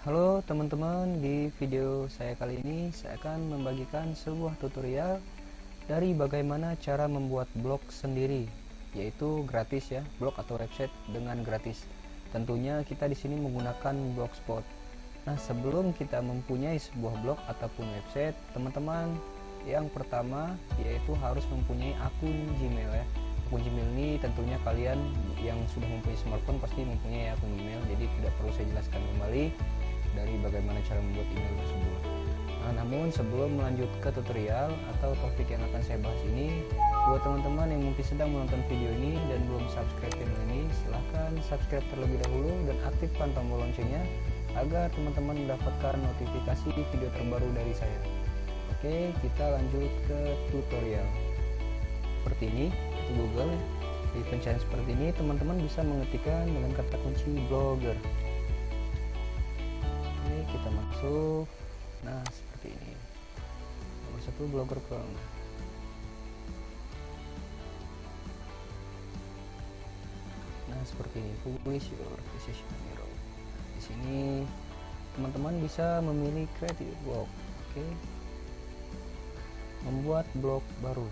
Halo teman-teman, di video saya kali ini saya akan membagikan sebuah tutorial dari bagaimana cara membuat blog sendiri, yaitu gratis ya, blog atau website dengan gratis. Tentunya kita di sini menggunakan Blogspot. Nah, sebelum kita mempunyai sebuah blog ataupun website, teman-teman, yang pertama yaitu harus mempunyai akun Gmail ya. Akun Gmail ini tentunya kalian yang sudah mempunyai smartphone pasti mempunyai akun Gmail, jadi tidak perlu saya jelaskan kembali dari bagaimana cara membuat email tersebut. Nah, namun sebelum melanjut ke tutorial atau topik yang akan saya bahas ini, buat teman-teman yang mungkin sedang menonton video ini dan belum subscribe channel ini, silahkan subscribe terlebih dahulu dan aktifkan tombol loncengnya agar teman-teman mendapatkan notifikasi video terbaru dari saya. Oke, kita lanjut ke tutorial. Seperti ini, itu Google. Di pencarian seperti ini, teman-teman bisa mengetikkan dengan kata kunci blogger. Kita masuk. Nah, seperti ini. Nomor 1 blogger.com. Nah, seperti ini. Publish your decision hero. Di sini teman-teman bisa memilih create blog. Oke. Membuat blog baru.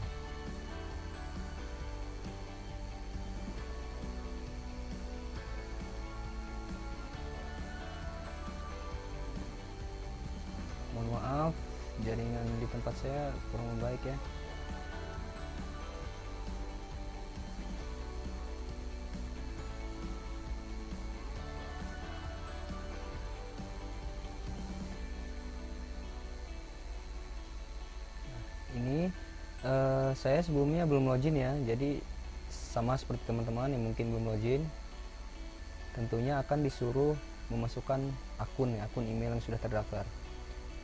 Mohon maaf, jaringan di tempat saya kurang baik ya. Ini saya sebelumnya belum login ya, jadi sama seperti teman-teman yang mungkin belum login, tentunya akan disuruh memasukkan akun email yang sudah terdaftar.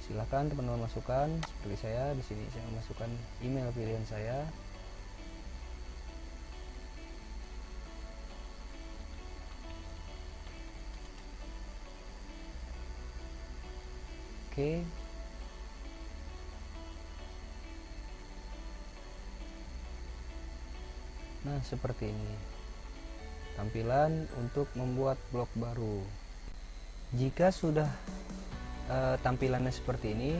Silahkan teman-teman masukkan seperti saya. Di sini saya memasukkan email pilihan saya. Oke. Nah, seperti ini tampilan untuk membuat blog baru. Jika sudah tampilannya seperti ini,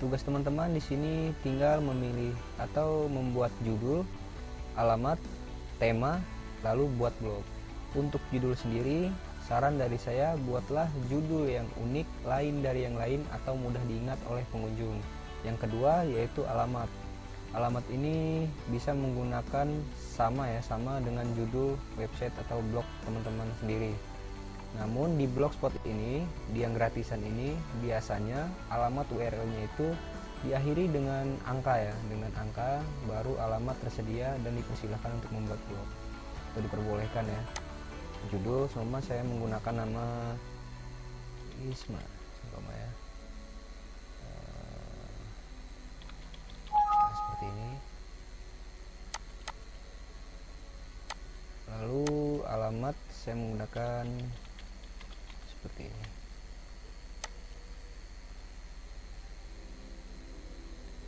tugas teman-teman di sini tinggal memilih atau membuat judul, alamat, tema, lalu buat blog. Untuk judul sendiri, saran dari saya buatlah judul yang unik, lain dari yang lain atau mudah diingat oleh pengunjung. Yang kedua yaitu alamat. Alamat ini bisa menggunakan sama dengan judul website atau blog teman-teman sendiri. Namun di Blogspot ini, di yang gratisan ini, biasanya alamat URL-nya itu diakhiri dengan angka ya, dengan angka baru alamat tersedia dan dipersilahkan untuk membuat blog. Itu diperbolehkan ya. Judul sama saya menggunakan nama Isma sama ya. Nah, seperti ini. Lalu alamat saya menggunakan seperti ini.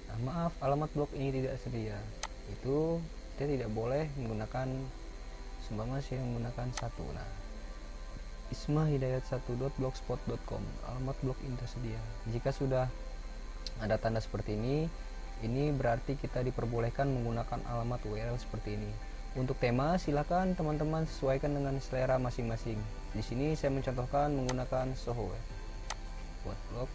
Nah, maaf, alamat blog ini tidak sedia. Itu kita tidak boleh menggunakan seumpama saya menggunakan satu. Nah, ismahidayat1.blogspot.com, alamat blog ini tersedia. Jika sudah ada tanda seperti ini berarti kita diperbolehkan menggunakan alamat URL seperti ini. Untuk tema, silakan teman-teman sesuaikan dengan selera masing-masing. Di sini saya mencontohkan menggunakan Soho ya, buat blog.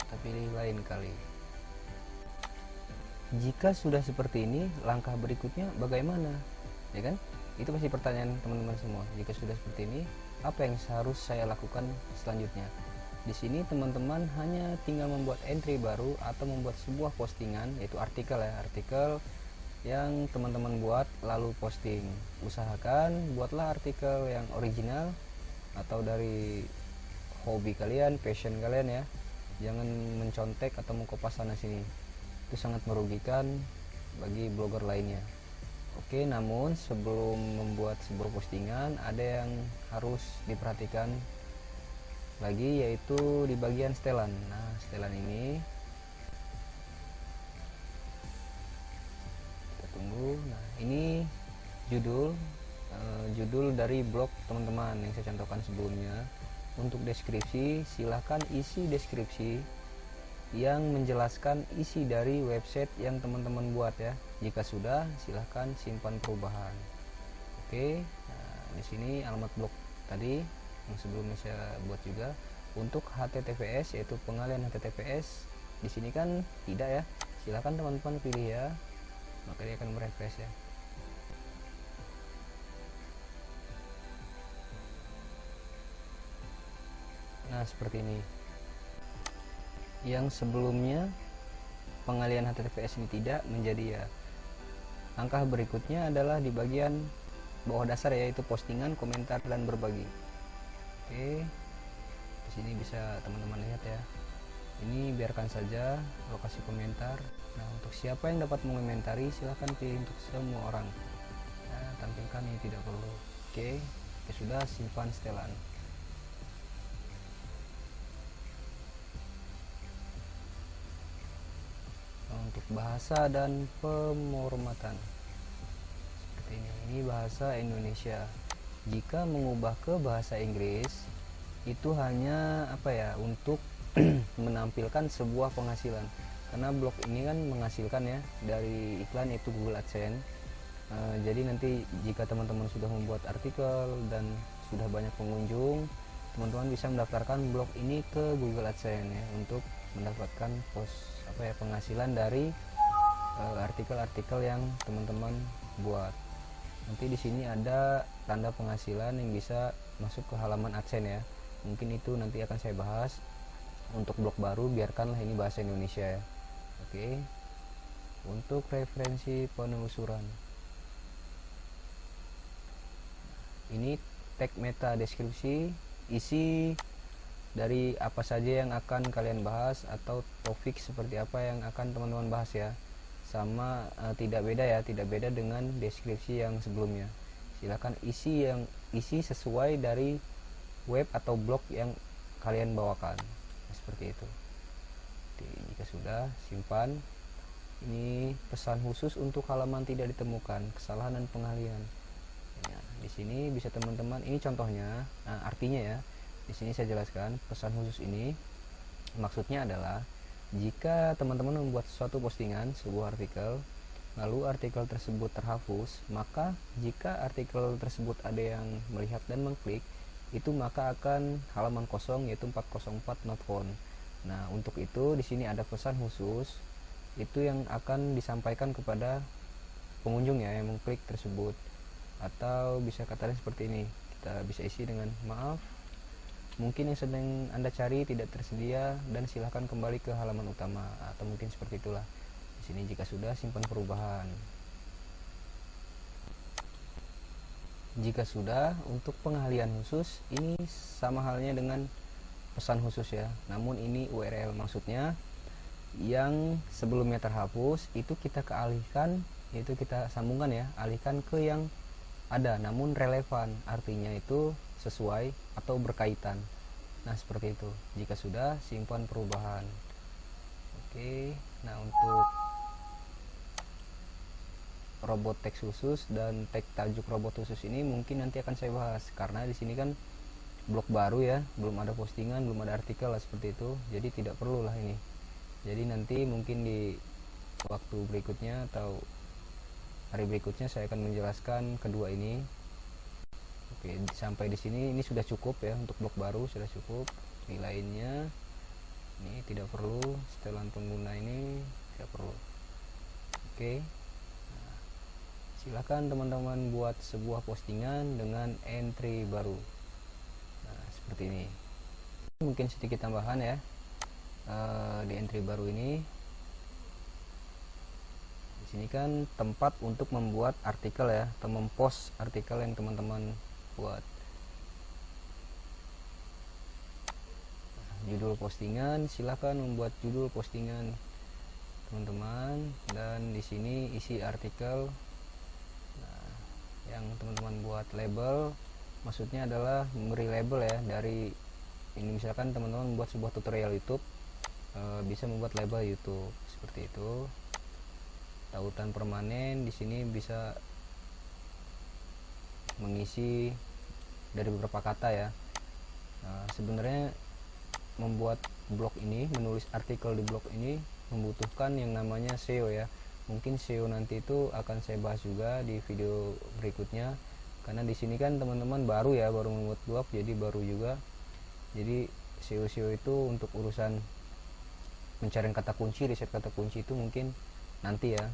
Kita pilih lain kali. Jika sudah seperti ini, langkah berikutnya bagaimana? Ya kan? Itu pasti pertanyaan teman-teman semua. Jika sudah seperti ini, apa yang harus saya lakukan selanjutnya? Di sini teman-teman hanya tinggal membuat entry baru atau membuat sebuah postingan, yaitu artikel ya, artikel yang teman-teman buat lalu posting. Usahakan buatlah artikel yang original atau dari hobi kalian, passion kalian ya. Jangan mencontek atau mengkopas sana sini. Itu sangat merugikan bagi blogger lainnya. Oke, namun sebelum membuat sebuah postingan ada yang harus diperhatikan lagi, yaitu di bagian setelan. Nah, setelan ini tunggu. Nah, ini judul dari blog teman-teman yang saya contohkan sebelumnya. Untuk deskripsi, silahkan isi deskripsi yang menjelaskan isi dari website yang teman-teman buat ya. Jika sudah, silahkan simpan perubahan. Oke, nah, di sini alamat blog tadi yang sebelumnya saya buat juga. Untuk HTTPS, yaitu pengalian HTTPS, di sini kan tidak ya. Silahkan teman-teman pilih ya, maka dia akan merefresh ya. Nah, seperti ini. Yang sebelumnya pengalian HTTPS ini tidak, menjadi ya. Langkah berikutnya adalah di bagian bawah dasar, yaitu postingan, komentar, dan berbagi. Oke, di sini bisa teman-teman lihat ya. Ini biarkan saja lokasi komentar. Nah, untuk siapa yang dapat mengomentari, silahkan pilih untuk semua orang. Nah, tampilkan ini tidak perlu. Oke, ya sudah, simpan setelan. Untuk bahasa dan pemormatan seperti ini bahasa Indonesia. Jika mengubah ke bahasa Inggris itu hanya apa ya, untuk menampilkan sebuah penghasilan, karena blog ini kan menghasilkan ya dari iklan, itu Google AdSense. Jadi nanti jika teman-teman sudah membuat artikel dan sudah banyak pengunjung, teman-teman bisa mendaftarkan blog ini ke Google AdSense ya, untuk mendapatkan penghasilan dari artikel-artikel yang teman-teman buat. Nanti di sini ada tanda penghasilan yang bisa masuk ke halaman AdSense ya. Mungkin itu nanti akan saya bahas. Untuk blog baru biarkanlah ini bahasa Indonesia ya. Oke. Untuk referensi penelusuran, ini tag meta deskripsi, isi dari apa saja yang akan kalian bahas atau topik seperti apa yang akan teman-teman bahas ya. Sama tidak beda dengan deskripsi yang sebelumnya. Silakan isi sesuai dari web atau blog yang kalian bawakan. Nah, seperti itu. Oke, jika sudah, simpan. Ini pesan khusus untuk halaman tidak ditemukan, kesalahan dan pengalihan. Ya, di sini bisa teman-teman, ini contohnya, artinya ya. Di sini saya jelaskan pesan khusus ini maksudnya adalah jika teman-teman membuat suatu postingan, sebuah artikel, lalu artikel tersebut terhapus, maka jika artikel tersebut ada yang melihat dan mengklik, itu maka akan halaman kosong, yaitu 404 not found. Nah, untuk itu di sini ada pesan khusus itu yang akan disampaikan kepada pengunjung ya yang mengklik tersebut. Atau bisa katakan seperti ini, kita bisa isi dengan maaf, mungkin yang sedang Anda cari tidak tersedia dan silahkan kembali ke halaman utama, atau mungkin seperti itulah. Di sini jika sudah, simpan perubahan. Jika sudah, untuk pengalihan khusus ini sama halnya dengan pesan khusus ya. Namun ini URL, maksudnya yang sebelumnya terhapus itu kita kealihkan, yaitu kita sambungkan ya, alihkan ke yang ada namun relevan, artinya itu sesuai atau berkaitan. Nah, seperti itu. Jika sudah, simpan perubahan. Oke, nah untuk robot teks khusus dan tag tajuk robot khusus ini mungkin nanti akan saya bahas, karena di sini kan blog baru ya, belum ada postingan, belum ada artikel lah, seperti itu. Jadi tidak perlu lah ini. Jadi nanti mungkin di waktu berikutnya atau hari berikutnya saya akan menjelaskan kedua ini. Oke, sampai di sini ini sudah cukup ya, untuk blog baru sudah cukup. Ini lainnya ini tidak perlu, setelan pengguna ini tidak perlu. Oke, nah, silakan teman-teman buat sebuah postingan dengan entry baru. Nah, seperti ini. Mungkin sedikit tambahan ya, di entry baru ini. Di sini kan tempat untuk membuat artikel ya, atau mempost artikel yang teman-teman buat. Judul postingan, silahkan membuat judul postingan teman-teman, dan di sini isi artikel. Nah, yang teman-teman buat label, maksudnya adalah memberi label ya, dari ini misalkan teman-teman membuat sebuah tutorial YouTube, bisa membuat label YouTube seperti itu. tautan permanen di sini bisa mengisi dari beberapa kata ya. Sebenarnya membuat blog ini, menulis artikel di blog ini membutuhkan yang namanya SEO ya. Mungkin SEO nanti itu akan saya bahas juga di video berikutnya, karena di sini kan teman-teman baru ya, baru membuat blog, jadi baru juga. Jadi SEO itu untuk urusan pencarian kata kunci, riset kata kunci itu mungkin nanti ya.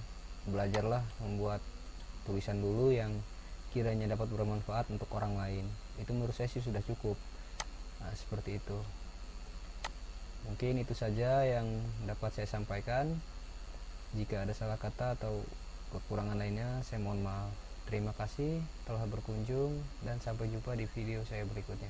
Belajarlah membuat tulisan dulu yang kiranya dapat bermanfaat untuk orang lain. Itu menurut saya sih sudah cukup. Seperti itu. Mungkin itu saja yang dapat saya sampaikan. Jika ada salah kata atau kekurangan lainnya, saya mohon maaf. Terima kasih telah berkunjung dan sampai jumpa di video saya berikutnya.